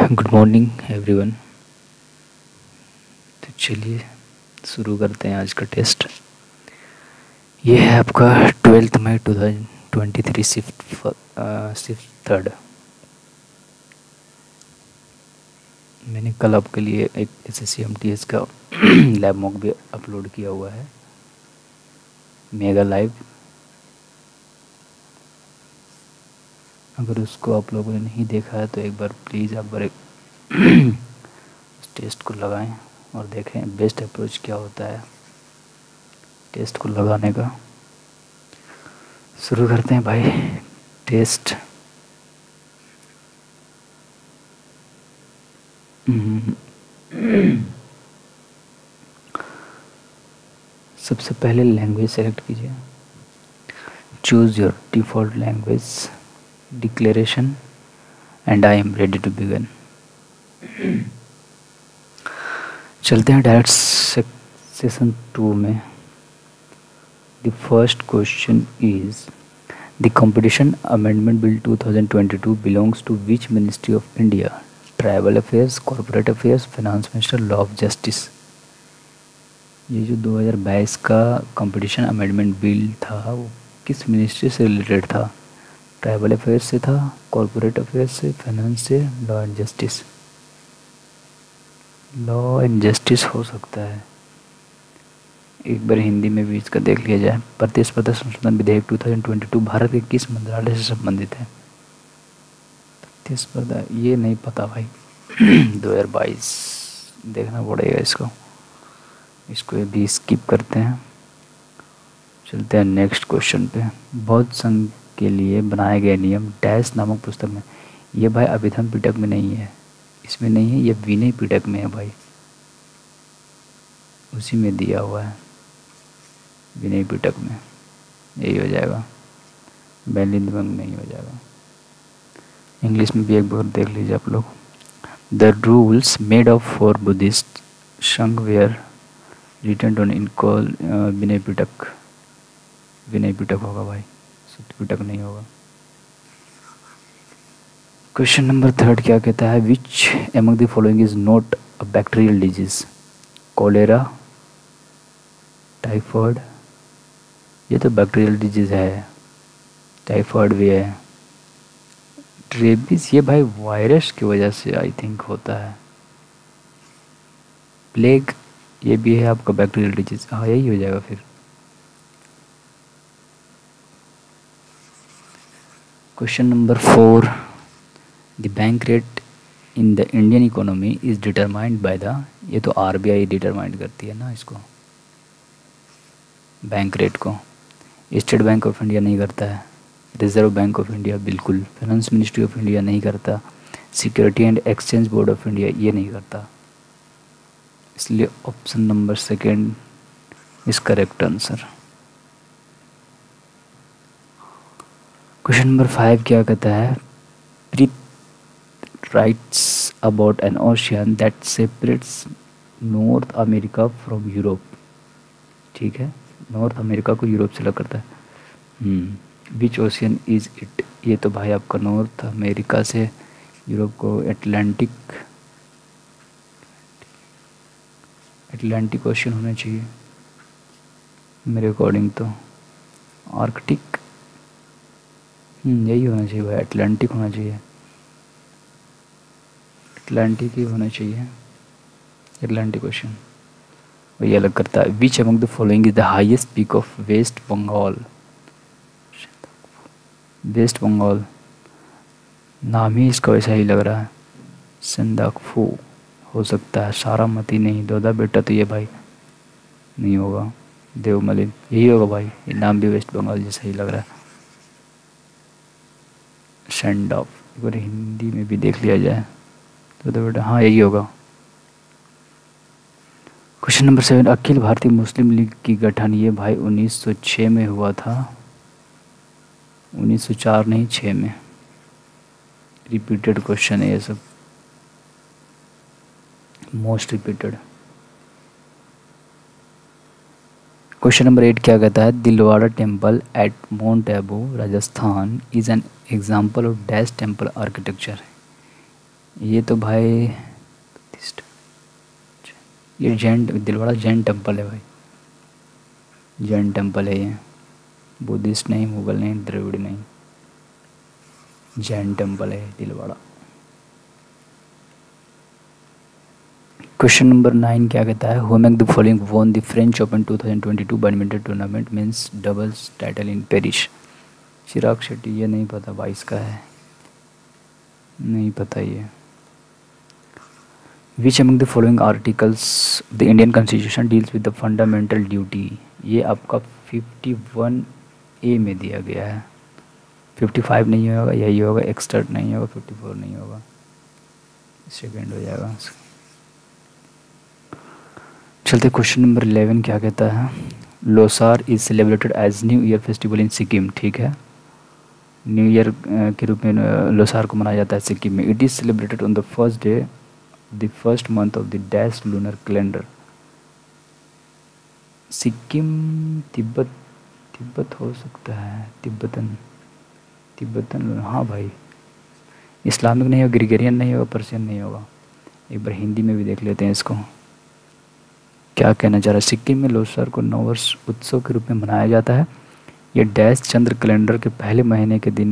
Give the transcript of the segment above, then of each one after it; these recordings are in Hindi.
Good morning everyone. तो चलिए शुरू करते हैं आज का टेस्ट। ये है आपका 12 मई 2023 शिफ्ट थर्ड। मैंने कल आपके लिए एक SSC-MTS का लैब मॉक भी अपलोड किया हुआ है, मेगा लाइव। अगर उसको आप लोगों ने नहीं देखा है तो एक बार प्लीज़ आप बार उस टेस्ट को लगाएं और देखें बेस्ट अप्रोच क्या होता है टेस्ट को लगाने का। शुरू करते हैं भाई टेस्ट। सबसे पहले लैंग्वेज सेलेक्ट कीजिए। Choose your default language declaration and I am ready to begin. चलते हैं डायरेक्ट सेशन 2 में। The first question is the competition amendment bill 2022 belongs to which ministry of India? Tribal affairs, corporate affairs, finance minister, law of justice. ये जो 2022 का कंपटीशन अमेंडमेंट बिल था वो किस मिनिस्ट्री से रिलेटेड था? ट्राइबल अफेयर्स से था, कॉर्पोरेट अफेयर्स से, फाइनेंस से, law and justice. Law and justice हो सकता है। एक बार हिंदी में भी इसका देख लिया जाए। प्रतिस्पर्धा संशोधन विधेयक 2022 भारत के किस मंत्रालय से संबंधित है? प्रतिस्पर्धा ये नहीं पता भाई। 2022 देखना पड़ेगा इसको भी स्किप करते हैं। चलते हैं नेक्स्ट क्वेश्चन पे। बौद्ध संघ के लिए बनाए गए नियम डैश नामक पुस्तक में। ये भाई अभिधम पिटक में नहीं है, इसमें नहीं है, ये विनय पिटक में है भाई, उसी में दिया हुआ है, विनय पिटक में। यही हो जाएगा, बैलिंद में नहीं हो जाएगा। इंग्लिश में भी एक बार देख लीजिए आप लोग। The rules made of for Buddhist संघ where written on इनकॉल Vinaya Pitaka. Vinaya Pitaka होगा भाई, सुत पिटक नहीं होगा। क्वेश्चन नंबर 3 क्या कहता है? Which among the following is not a bacterial disease? Cholera, typhoid, ये तो बैक्टीरियल डिजीज है, टाइफॉइड भी है। रेबीज ये भाई वायरस की वजह से आई थिंक होता है। प्लेग ये भी है आपका बैक्टीरियल डिजीज। हाँ यही हो जाएगा फिर। Question number 4 the bank rate in the Indian economy is determined by the. ये तो RBI डिटरमाइंड करती है ना इसको, बैंक रेट को। स्टेट बैंक ऑफ इंडिया नहीं करता है, रिजर्व बैंक ऑफ इंडिया बिल्कुल, फाइनेंस मिनिस्ट्री ऑफ इंडिया नहीं करता, security and exchange board of India ये नहीं करता। इसलिए option number 2 is correct answer. Question number 5 क्या कहता है? प्रीत writes about an ocean that separates north America from Europe. ठीक है, नॉर्थ अमेरिका को यूरोप से अलग करता है। विच ओशियन इज इट? ये तो भाई आपका नॉर्थ अमेरिका से यूरोप को अटलांटिक ओशियन होना चाहिए मेरे अकॉर्डिंग तो। आर्कटिक यही होना चाहिए भाई, अटलांटिक होना चाहिए, अटलांटिक ही होना चाहिए, अटलांटिक ओशियन वही अलग करता है। Which among the following is the highest peak of West Bengal? West Bengal नाम ही इसका वैसा ही लग रहा है। संदाकफू हो सकता है, सारामती नहीं, दोदा बेटा तो ये भाई नहीं होगा, देवमलिन यही होगा भाई, ये नाम भी वेस्ट बंगाल जैसा ही लग रहा है। सेंडॉफ एक बार हिंदी में भी देख लिया जाए तो बेटा हाँ यही होगा। क्वेश्चन नंबर 7 अखिल भारतीय मुस्लिम लीग की गठन ये भाई 1906 में हुआ था, 1904 नहीं 6 में। रिपीटेड क्वेश्चन है ये सब, मोस्ट रिपीटेड। क्वेश्चन नंबर 8 क्या कहता है? Dilwara temple at mount Abu Rajasthan is an example of dash temple architecture. ये तो भाई ये जैन दिलवाड़ा जैन टेम्पल है भाई, जैन टेम्पल है ये, बुद्धिस्ट नहीं, मुगल नहीं, द्रविड़ नहीं, जैन टेम्पल है दिलवाड़ा। क्वेश्चन नंबर 9 क्या कहता है, who among the following won the French Open 2022 badminton tournament men's doubles title in Paris. Chirag Shetty, ये नहीं पता भाई, इसका है नहीं पता ये। Which among the following articles the Indian constitution deals with the fundamental duty. ये आपका 51A में दिया गया है, 55 नहीं होगा, यही होगा, एक्स्ट्रा नहीं होगा, 54 नहीं होगा, सेकेंड हो जाएगा। चलते क्वेश्चन नंबर 11 क्या कहता है, Losar is celebrated as new year festival in Sikkim. ठीक है, न्यू ईयर के रूप में लोसार को मनाया जाता है सिक्किम में। It is celebrated on the first day the first month of the dash lunar calendar. Sikkim Tibet, Tibet हो सकता है, तिब्बतन, तिब्बतन, हाँ भाई। इस्लामिक नहीं होगा, ग्रिगोरियन नहीं होगा, पर्शियन नहीं होगा। एक बार हिंदी में भी देख लेते हैं इसको, क्या कहना चाह रहा है। सिक्किम में लोसार को नववर्ष उत्सव के रूप में मनाया जाता है। ये डैश चंद्र कैलेंडर के पहले महीने के दिन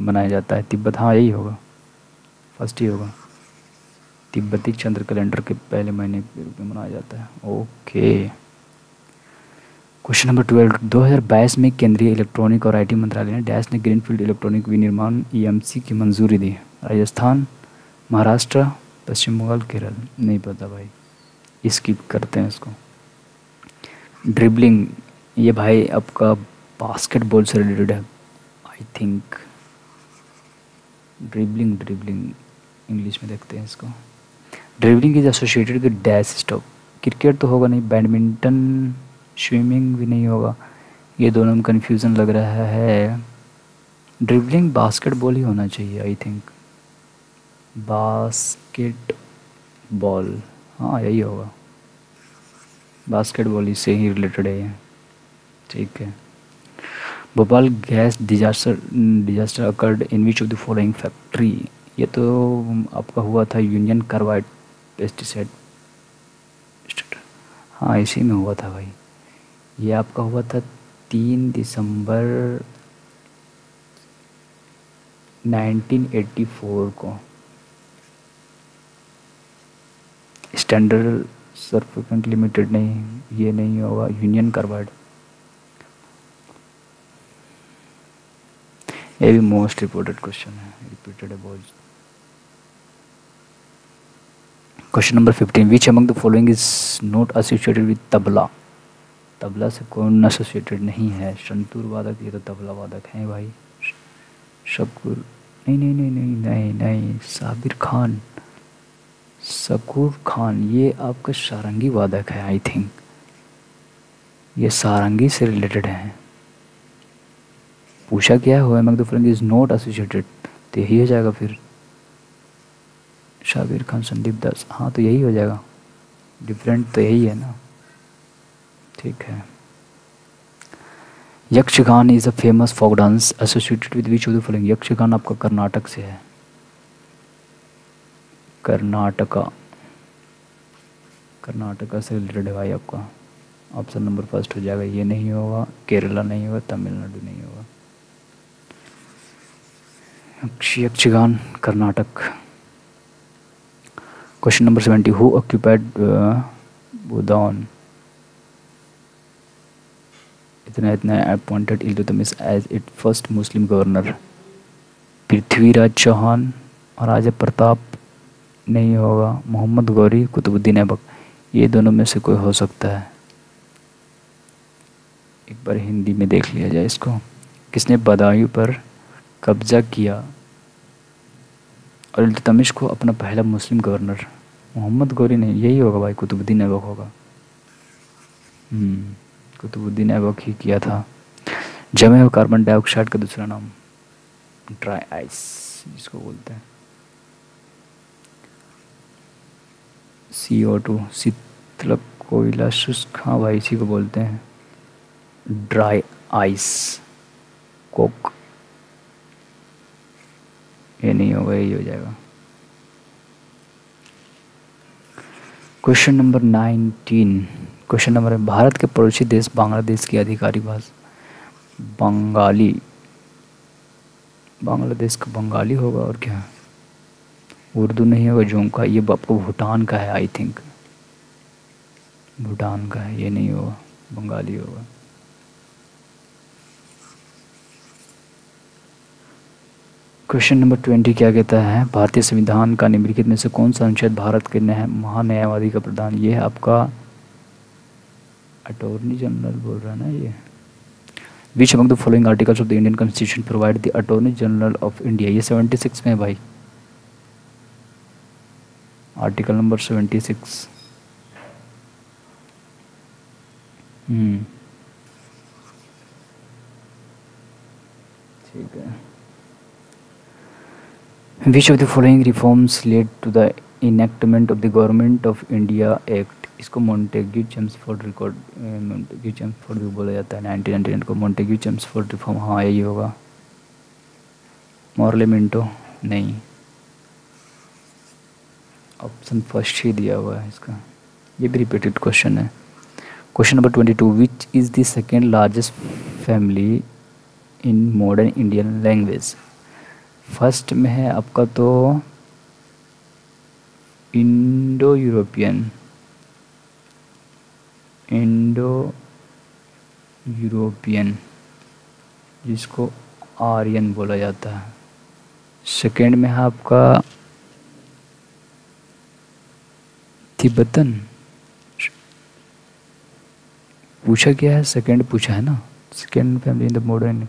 मनाया जाता है। तिब्बत, हाँ यही होगा, फर्स्ट ही होगा, तिब्बती चंद्र कैलेंडर के पहले महीने के रूप में मनाया जाता है। ओके। क्वेश्चन नंबर 12, 2022 में केंद्रीय इलेक्ट्रॉनिक और आईटी मंत्रालय ने डैश ने ग्रीनफील्ड इलेक्ट्रॉनिक विनिर्माण ईएमसी की मंजूरी दी। राजस्थान, महाराष्ट्र, पश्चिम बंगाल, केरल, नहीं पता भाई, स्किप करते हैं इसको। ड्रिबलिंग, ये भाई आपका बास्केटबॉल से रिलेटेड है I think. Dribbling, dribbling English में देखते हैं इसको। Dribbling is associated with dash stop. Cricket तो होगा नहीं, बैडमिंटन, स्विमिंग भी नहीं होगा, ये दोनों में कन्फ्यूज़न लग रहा है। ड्रिबलिंग बास्केटबॉल ही होना चाहिए आई थिंक, बास्केट बॉल, हाँ यही होगा, बास्केटबॉल इससे ही रिलेटेड है ये। ठीक है। Bhopal gas disaster occurred in which of the following factory. ये तो आपका हुआ था यूनियन कार्बाइड पेस्टिसाइड, हाँ इसी में हुआ था भाई। ये आपका हुआ था 3 दिसंबर 1984 को। स्टैंडर्ड सर्फिकेंट लिमिटेड नहीं, ये नहीं होगा, यूनियन कार्बाइड, ये भी मोस्ट रिपोर्टेड क्वेश्चन है, रिपीटेड है बहुत। Question number 15, which among the following is not associated with tabla. Tabla से कौन एसोसिएटेड नहीं है। संतूर वादक, ये तो तबला वादक हैं भाई। शकूर, नहीं नहीं नहीं नहीं नहीं नहीं, साबिर खान, शकूर खान, ये आपका सारंगी वादक है आई थिंक, ये सारंगी से रिलेटेड है। पूछा क्या हुआ, among the following is not associated, तो यही हो जाएगा फिर, शाबिर खान, संदीप दास, हाँ तो यही हो जाएगा, डिफरेंट तो यही है ना। ठीक है। Yakshagana is a famous folk dance associated with which of the following. Yakshagana आपका कर्नाटक से है, कर्नाटका, कर्नाटका से रिलेटेड है भाई आपका। ऑप्शन नंबर फर्स्ट हो जाएगा, ये नहीं होगा, केरला नहीं होगा, तमिलनाडु नहीं होगा। Yakshagana Karnataka. Question number 70, who occupied Budaun. इतना appointed Iltutmish as it first Muslim governor. Prithviraj Chauhan और राजा प्रताप नहीं होगा, मोहम्मद गौरी, कुतुबुद्दीन ऐबक, ये दोनों में से कोई हो सकता है। एक बार हिंदी में देख लिया जाए इसको। किसने बदायूं पर कब्जा किया और इल्तुतमिश को अपना पहला मुस्लिम गवर्नर। मोहम्मद गौरी नहीं, यही होगा भाई, कुतुबुद्दीन ऐबक होगा। कुतुबुद्दीन ऐबक ही किया था। जमे हुए कार्बन डाइऑक्साइड का दूसरा नाम ड्राई आइस जिसको बोलते हैं, CO2, शीतलक कोयला शुष्क, हाँ भाई इसी को बोलते हैं ड्राई आइस। कोक, ये नहीं होगा, यही हो जाएगा। Question number 19। क्वेश्चन नंबर है, भारत के पड़ोसी देश बांग्लादेश की आधिकारिक भाषा बंगाली। बांग्लादेश का बंगाली होगा और क्या, उर्दू नहीं होगा, जोंका, ये आपको भूटान का है आई थिंक, भूटान का है, ये नहीं होगा, बंगाली होगा। क्वेश्चन नंबर 20 क्या कहता है, भारतीय संविधान का निम्नलिखित में से कौन सा अनुच्छेद भारत के महान्यायवादी का प्रदान, ये है आपका अटॉर्नी जनरल बोल रहा है ना ये। Which among the following articles of the Indian constitution provide the attorney general of India, ये 76 में है भाई, आर्टिकल नंबर 76। ठीक है। Which of the following reforms led to the enactment of the government of India act, इसको Montagu Chelmsford record, Montagu Chelmsford भी बोला जाता है 1999 को, मॉन्टेग्यू चेम्सफोर्ड रिफॉर्म, हाँ यही होगा। मॉर्ले मिंटो नहीं, ऑप्शन फर्स्ट ही दिया हुआ है इसका, ये भी रिपीटेड क्वेश्चन है। Question number 22, which is the second largest family in modern Indian language, first में है आपका तो इंडो यूरोपियन जिसको आर्यन बोला जाता है। सेकेंड में है आपका तिब्बतन, पूछा गया है, सेकेंड पूछा है ना, second family in the modern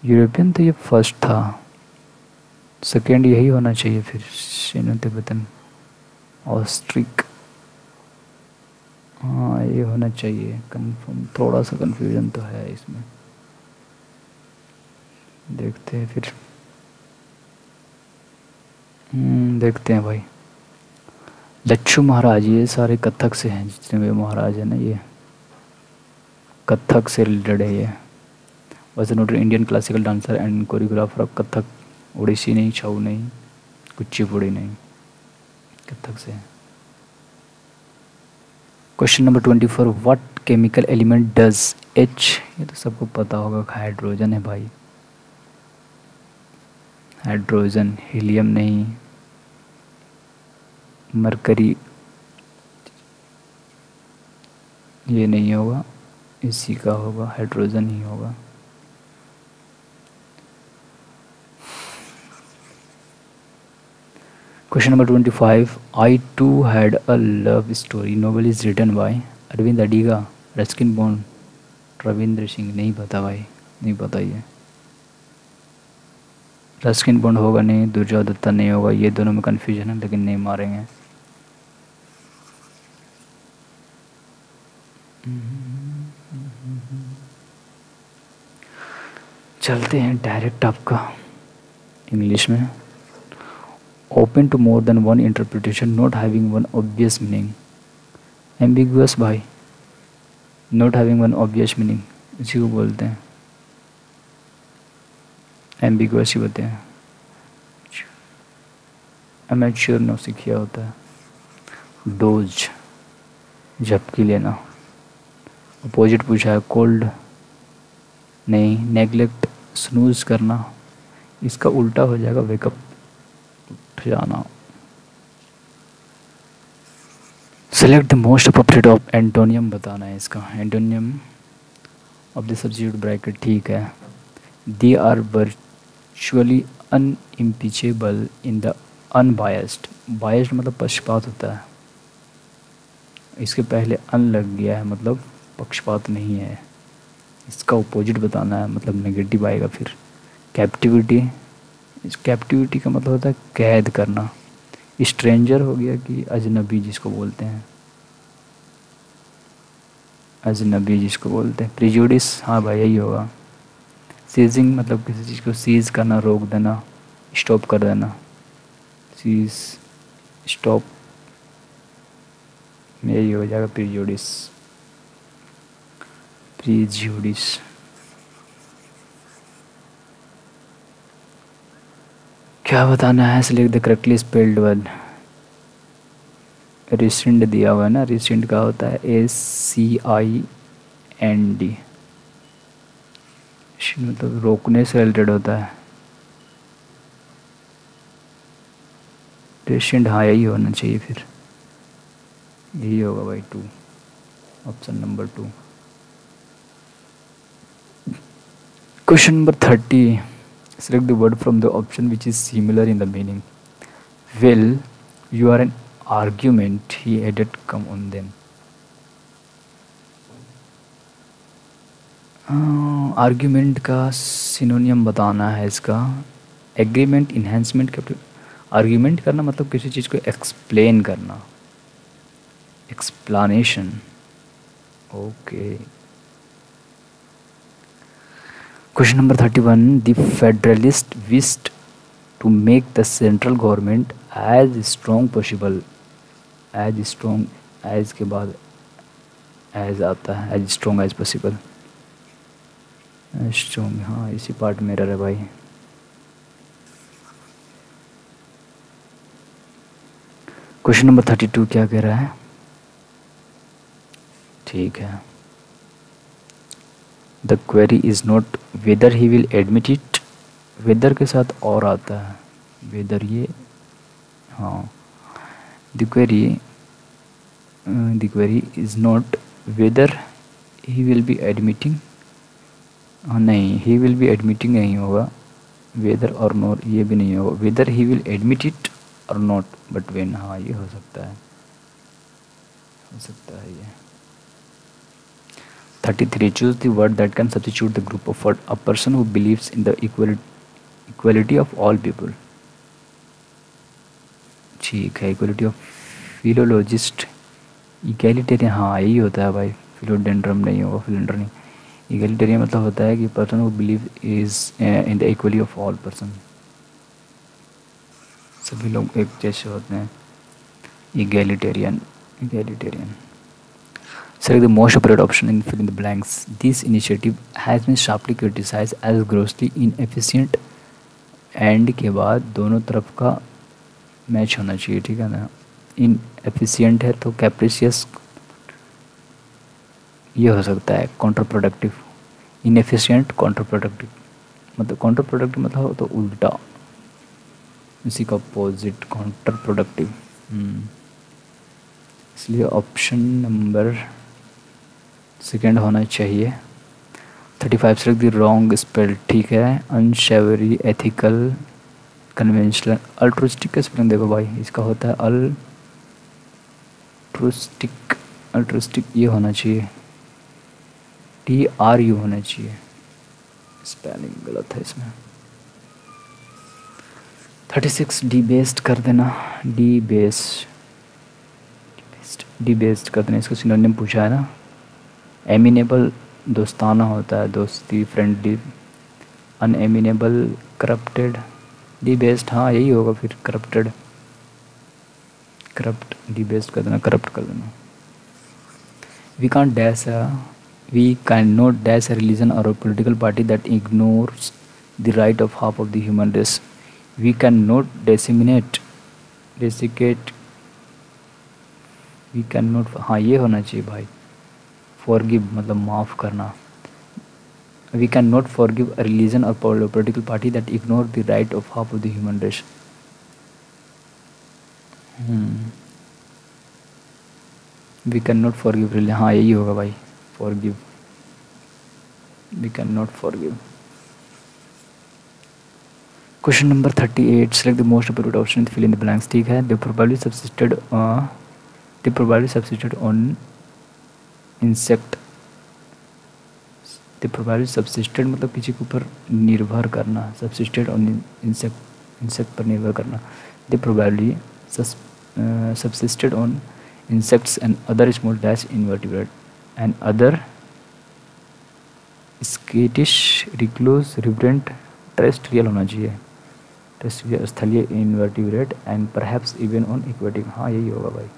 European, तो ये फर्स्ट था, सेकेंड यही होना चाहिए फिर, सिनो तिब्बतन ऑस्ट्रिक, हाँ ये होना चाहिए कंफर्म, थोड़ा सा कंफ्यूजन तो है इसमें, देखते हैं फिर। देखते हैं भाई। लच्छू महाराज, ये सारे कथक से हैं जितने भी महाराज हैं ना, ये कथक से रिलेटेड है। ये was a noted Indian classical dancer and choreographer of Kathak, Odissi नहीं, छऊ नहीं, कुचिपुड़ी नहीं, कथक से। Question number 24, what chemical element does H, ये तो सबको पता होगा, हाइड्रोजन है भाई, हाइड्रोजन, हीलियम नहीं, मरकरी ये नहीं होगा, इसी का होगा, हाइड्रोजन ही होगा। Question number 25, I too had a love story, novel is written by Arvind Adiga, Ruskin Bond, Ravindra Singh, नहीं पता भाई, नहीं पता ये, रस्किन बॉन्ड होगा नहीं, दुर्जय दत्ता नहीं होगा, ये दोनों में कन्फ्यूजन है लेकिन नहीं मारेंगे। चलते हैं डायरेक्ट आपका इंग्लिश में। Open to more than one interpretation not having one obvious meaning, ambiguous भाई, not having one obvious meaning इसी को बोलते हैं, एम्बिगुअस ही बोलते हैं। अमेच्योर नौसिखिया होता है। डोज, झपकी लेना, अपोजिट पूछा है, कोल्ड नहीं, नेग्लेक्ट, स्नूज करना, इसका उल्टा हो जाएगा वेकअप, उठ जाना। Select the most appropriate of antonym बताना है इसका, antonym of the substitute bracket, ठीक है। They are virtually unimpeachable in the unbiased, biased मतलब पक्षपात होता है, इसके पहले अन लग गया है मतलब पक्षपात नहीं है, इसका अपोजिट बताना है मतलब नेगेटिव आएगा फिर। कैप्टिविटी, इस कैप्टिविटी का मतलब होता है कैद करना, स्ट्रेंजर हो गया कि अजनबी जिसको बोलते हैं, अजनबी जिसको बोलते हैं। प्रिजुडिस, हाँ भाई यही होगा। सीजिंग मतलब किसी चीज़ को सीज करना, रोक देना, स्टॉप कर देना, सीज स्टॉप, यही हो जाएगा प्रिजुडिस, प्रिजुडिस। क्या बताना है, select the correctly spelled word, resend दिया हुआ है ना, रिसेंड का होता है ACIND, मतलब रोकने से रिलेटेड होता है। रिसेंड, हाँ यही होना चाहिए, फिर यही होगा भाई 2, option number 2। Question number 30, select the word from the option which is similar in the meaning. Well, you are an argument, he added, come on them. Argument का सिनोनियम बताना है इसका। Agreement, enhancement, capital. आर्ग्यूमेंट करना मतलब किसी चीज़ को एक्सप्लेन करना, explanation. Okay. Question number 31, the federalist wished to make the central government as strong possible. As strong, as के बाद एज आता है, as strong as possible. Strong, हाँ इसी पार्ट में रह रहा है भाई। क्वेश्चन नंबर 32 क्या कह रहा है? ठीक है। The query is not whether he will admit it. Whether के साथ और आता है, वेदर ये, हाँ। The query is not whether he will be admitting, हाँ नहीं, ही विल बी एडमिटिंग नहीं होगा, वेदर और नॉट ये भी नहीं होगा, weather he will admit it और नॉट बट वेन, हाँ ये हो सकता है, हो सकता है ये। 33, choose the word that can substitute the group of word, a person who believes in the equality of all people। ठीक है, इक्वलिटी ऑफ फिलोलॉजिस्ट, इक्वालिटेरियन, हाँ यही होता है भाई, फिलोडेंड्रम नहीं होगा, फिलोडेंड्रम नहीं। इक्वालिटेरियन मतलब होता है कि person who believe is in the equally of all person, सभी लोग एक जैसे होते हैं। इक्वालिटेरियन, इक्वालिटेरियन। Select the most appropriate option and fill in the blanks. This initiative has been sharply criticized as grossly inefficient, and के बाद दोनों तरफ का मैच होना चाहिए, ठीक है ना। इनएफिशिएंट है तो कैप्रिशियस, ये हो सकता है counter productive. Inefficient counter productive, मतलब काउंटर प्रोडक्टिव मतलब हो तो उल्टा, इसी का अपोजिट काउंटर प्रोडक्टिव। इसलिए ऑप्शन नंबर सेकेंड होना चाहिए। 35, सेलेक्ट द रॉन्ग स्पेल, ठीक है। अनशेवरी, एथिकल, कन्वेंशनल। अल्ट्रुस्टिक का स्पेलिंग देखो भाई, इसका होता है अल्ट्रुस्टिक, अल्ट्रुस्टिक ये होना चाहिए, TRU होना चाहिए, स्पेलिंग गलत है इसमें। 36, डिबेस्ड कर देना, डिबेस्ड कर देना, इसका सिनोनिम पूछा है ना। एमिनेबल, दोस्ताना होता है, दोस्ती, फ्रेंडली। अनएमिनेबल, करप्टेड। डिबेस्ड, हाँ यही होगा फिर, करप्टेड, करप्ट, डिबेस्ड कर देना, करप्ट कर देना। We can not dash a religion और a political party that ignores the right of half of the human race. We can not disseminate, desiccate, we can not, हाँ ये होना चाहिए भाई, फॉरगिव मतलब माफ़ करना। We can not forgive a religion और political party that ignore the right of half of the human race. We can not forgive religion, हाँ यही होगा भाई, forgive, we can not forgive. Question number 38, select the most appropriate option, fill in the blanks, ठीक है। They probably subsisted on insect. They probably subsisted मतलब किसी के ऊपर निर्भर करना, सब्सिस्टेड ऑन इंसेक्ट पर निर्भर करना। They probably subsisted on insects and other small dash invertebrate and other skittish, recluse, reverent, terrestrial होना चाहिए, terrestrial स्थलीय, invertebrate and perhaps even on aquatic, हाँ यही होगा भाई,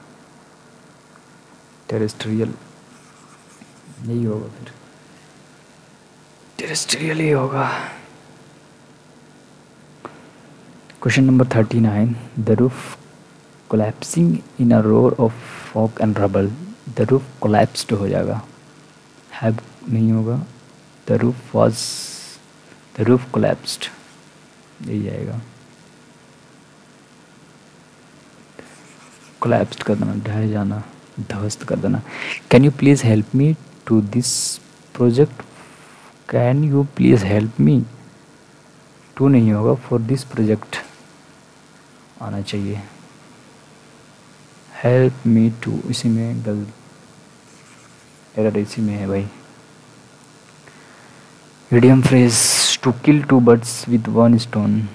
terrestrial यही होगा, फिर terrestrial ही होगा। Question number 39, the roof collapsing in a roar of fog and rubble, the roof collapsed हो जाएगा, हैव नहीं होगा, द रूफ कोलैप्स्ड, यही आएगा। कोलैप्स्ड कर देना, ढह जाना, ध्वस्त कर देना। Can you please help me to this project, can you please help me, to नहीं होगा, फॉर दिस प्रोजेक्ट आना चाहिए। हेल्प मी टू, इसी में गलत, एरर इसी में है भाई। Idiom phrase, to kill two birds with one stone,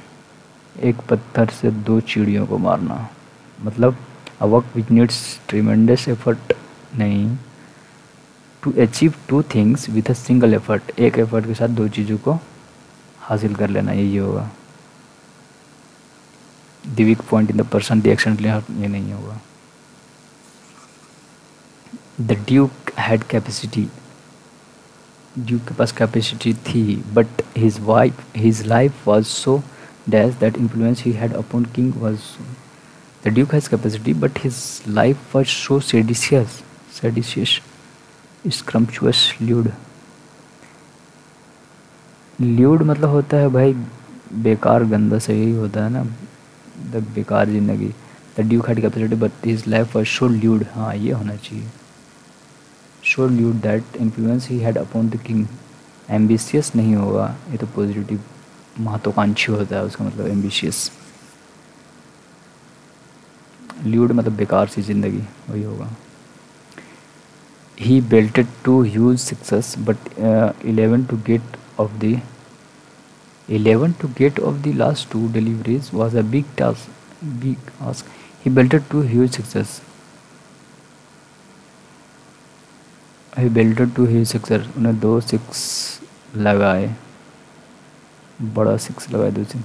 एक पत्थर से दो चिड़ियों को मारना, मतलब a work which needs tremendous effort नहीं, to achieve two things with a single effort, एक एफर्ट के साथ दो चीज़ों को हासिल कर लेना, यही होगा। the weak point in the person, the accidentally, ये नहीं होगा। the duke had capacity, Duke के पास कैपेसिटी थी, but his life was so dash that influence he had upon king was, the duke has capacity but his life was so seditious, scrumptious, lewd, lewd मतलब होता है भाई बेकार, गंदा से यही होता है ना, द बेकार जिंदगी। The duke had capacity but his life was so lewd, हाँ ये होना चाहिए, so lewd that influence he had upon the king, ambitious नहीं होगा, ये तो पॉजिटिव महत्वाकांक्षी होता है, उसका मतलब एम्बिशियस। ल्यूड मतलब बेकार सी जिंदगी, वही होगा। He belted to huge success but 11 to get of the last two deliveries was a big task. He belted to huge success. उन्हें दो सिक्स लगाए, बड़ा सिक्स लगाए, दो सिक्स,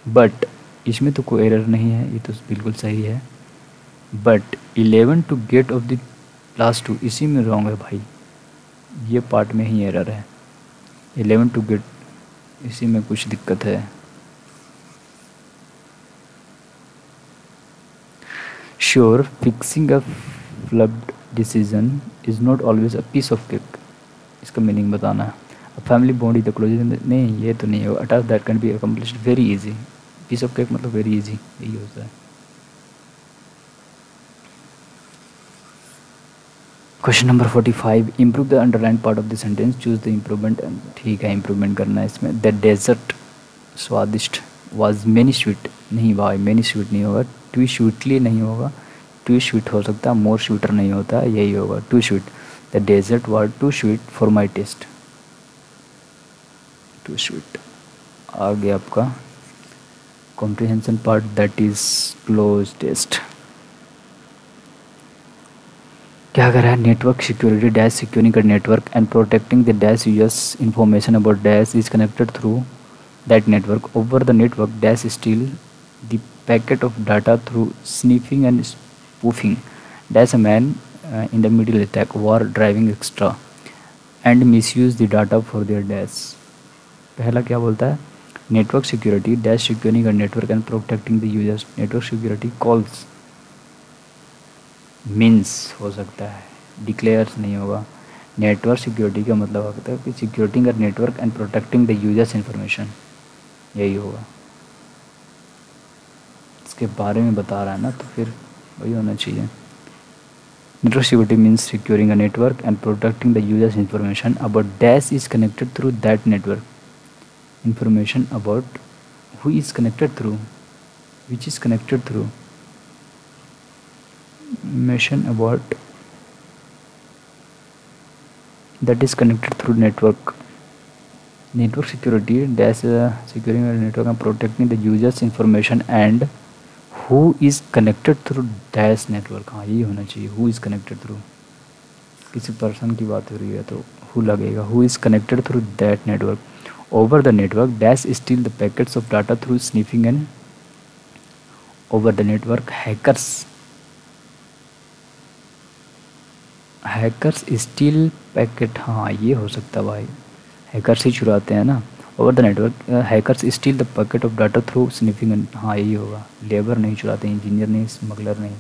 बट इसमें तो कोई एरर नहीं है, ये तो बिल्कुल सही है। But 11 to get of the last two, इसी में रॉन्ग है भाई, ये पार्ट में ही एरर है। 11 to get, इसी में कुछ दिक्कत है। Sure, fixing a flubbed decision is not always a piece of cake, इसका मीनिंग बताना है। A family bond is the closest, नहीं ये तो नहीं होगा। A task that can be accomplished very easy, piece of cake मतलब वेरी इजी, यही होता है। Question number 45, improve the underline part of the sentence, choose the improvement, ठीक है इम्प्रूवमेंट करना है इसमें। द डेजर्ट स्वादिष्ट, वाज मेनी स्वीट, नहीं भाई मेनी स्वीट नहीं होगा, टू स्वीटली नहीं होगा, टू स्वीट हो सकता है, मोर स्वीटर नहीं होता, यही होगा too sweet. The dessert was too sweet for my taste, too sweet. आगे आपका comprehension part, that is cloze test. क्या कर रहा है, नेटवर्क सिक्योरिटी डैश सिक्योरिंग का network and protecting the dash users information about dash is connected through that network, over the network dash steal the packet of data through sniffing and spoofing, dash a man in the middle attack war driving extra and miss use the data for their dash. पहला क्या बोलता है, नेटवर्क सिक्योरिटी डैश सिक्योरिंग का network and protecting the users, network security calls means हो सकता है, डिक्लेयर्स नहीं होगा। नेटवर्क सिक्योरिटी का मतलब होता है कि सिक्योरिटी का network and protecting the users information, यही होगा। इसके बारे में बता रहा है ना, तो फिर वही होना चाहिए। Network security means securing a network and protecting the users information about dash is connected through that network, information about who is connected through, which is connected through, information about that is connected through network. Network security dash securing a network and protecting the users information and who is connected through dash network, हाँ ये होना चाहिए, who is connected through, किसी पर्सन की बात हो रही है तो who लगेगा, who is connected through that network, over the network dash steal the packets of data through sniffing and over the network hackers steel packet, हाँ ये हो सकता है भाई, हैकर्स ही चुराते हैं ना। Over the network hackers steel the packet of data through sniffing. हाँ यही होगा, लेबर नहीं चुराते, इंजीनियर नहीं, स्मगलर नहीं,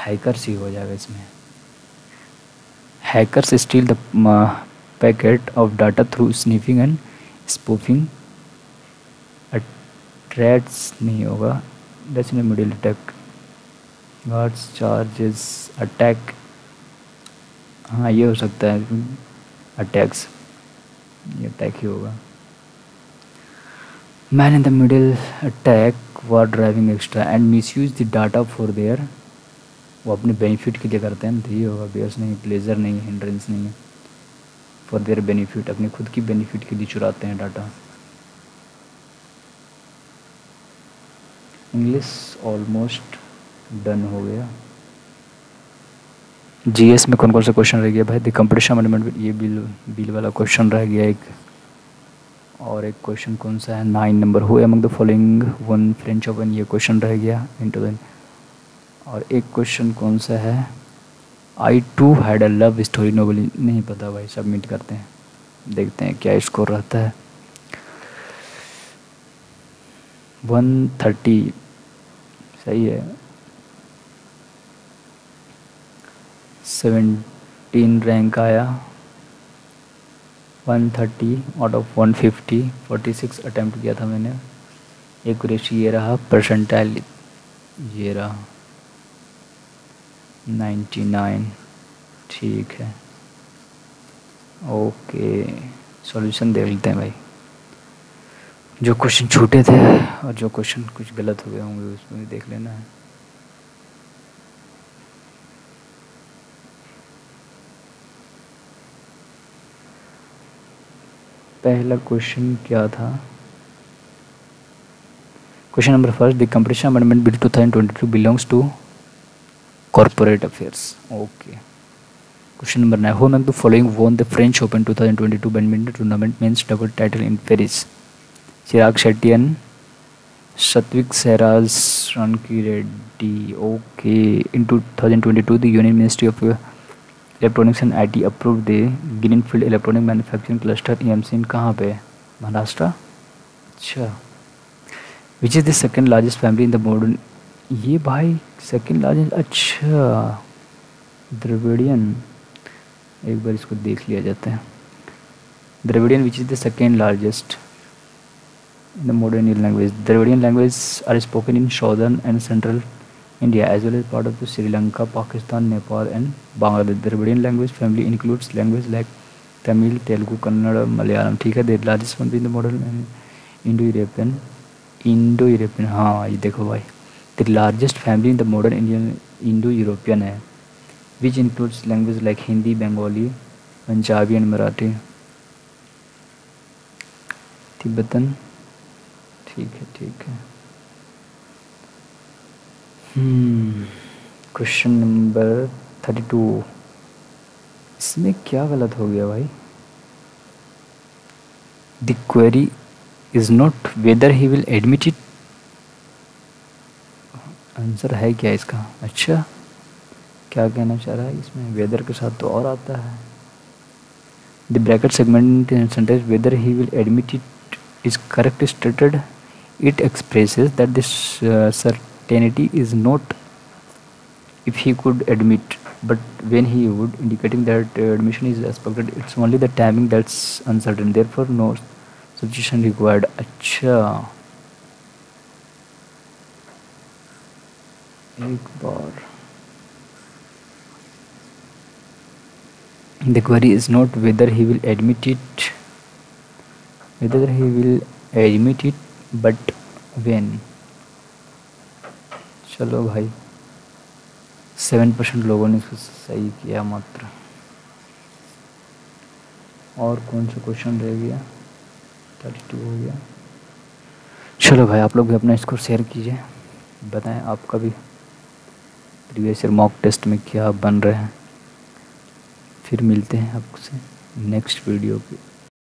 हैकर्स ही हो जाएगा इसमें। Hackers steel the packet of data through sniffing and spoofing. Threads नहीं होगा, that's in middle attack. Guards charges attack, हाँ ये हो सकता है, अटैक्स, ये अटैक ही होगा। Man in the middle attack were driving extra and miss use the data for their, वो अपने बेनिफिट के लिए करते हैं, तो ये होगा। बेयर्स नहीं, प्लेजर नहीं, हिंड्रेंस नहीं है, फॉर देयर बेनिफिट, अपने खुद की बेनिफिट के लिए चुराते हैं डाटा। इंग्लिश ऑलमोस्ट डन हो गया। जीएस में कौन कौन सा क्वेश्चन रह गया भाई? द कंपटीशन अमेंडमेंट, ये बिल वाला क्वेश्चन रह गया एक, और एक क्वेश्चन कौन सा है 9 number, who among the following one French open, ये क्वेश्चन रह गया इंटू द। और एक क्वेश्चन कौन सा है, I too had a love story novel, नहीं पता भाई, सबमिट करते हैं, देखते हैं क्या स्कोर रहता है। 130 सही है। 17 रैंक आया, 130 आउट ऑफ 150, 46 अटैम्प्ट किया था मैंने। एक्यूरेसी ये रहा, परसेंटाइल ये रहा 99, ठीक है। ओके सॉल्यूशन देख लेते हैं भाई, जो क्वेश्चन छूटे थे और जो क्वेश्चन कुछ गलत हो गए होंगे उसमें भी देख लेना है। पहला क्वेश्चन क्या था? Question number first, the competition amendment bill 2022 belongs to corporate affairs. Okay. Question number 9, who among the following won the French Open 2022 badminton tournament men's double title in Paris? Chirag Shetty and Satwik Sairaj Rankireddy. Okay. In 2022 the union ministry of electronics and IT approve the greenfield electronic manufacturing cluster EMC in कहाँ पे? महाराष्ट्र। अच्छा। Which is the second largest family in the modern, ये भाई सेकेंड लार्जेस्ट, अच्छा द्रविडियन, एक बार इसको देख लिया जाता है। Dravidian which is the second largest in the modern Indian language. Dravidian languages are spoken in southern and central India as well as part of the Sri Lanka, Pakistan, Nepal and Bangladesh. Dravidian language family includes languages like Tamil, Telugu, Kannada, Malayalam. ठीक है। The largest one in the modern Indo-European, हाँ ये देखो भाई, the largest family in the modern Indian Indo-European है, which includes languages like Hindi, Bengali, Punjabi and Marathi, Tibetan। ठीक है ठीक है। क्वेश्चन नंबर 32, इसमें क्या गलत हो गया भाई? The query is not whether he will admit it, answer है क्या इसका? अच्छा क्या कहना चाह रहा है इसमें, वेदर के साथ तो और आता है। The bracket segment in sentence weather he will admit it is correct stated, it expresses that this certainty is not if he could admit, but when he would, indicating that admission is expected. It's only the timing that's uncertain, therefore no substitution required. अच्छा एक बार, the query is not whether he will admit it, but when। चलो भाई 7% लोगों ने इसको सही किया मात्र। और कौन सा क्वेश्चन रह गया? 32 हो गया। चलो भाई आप लोग भी अपना स्कोर शेयर कीजिए, बताएं आपका भी प्रीवियस ईयर मॉक टेस्ट में क्या बन रहे हैं। फिर मिलते हैं आपसे नेक्स्ट वीडियो पे।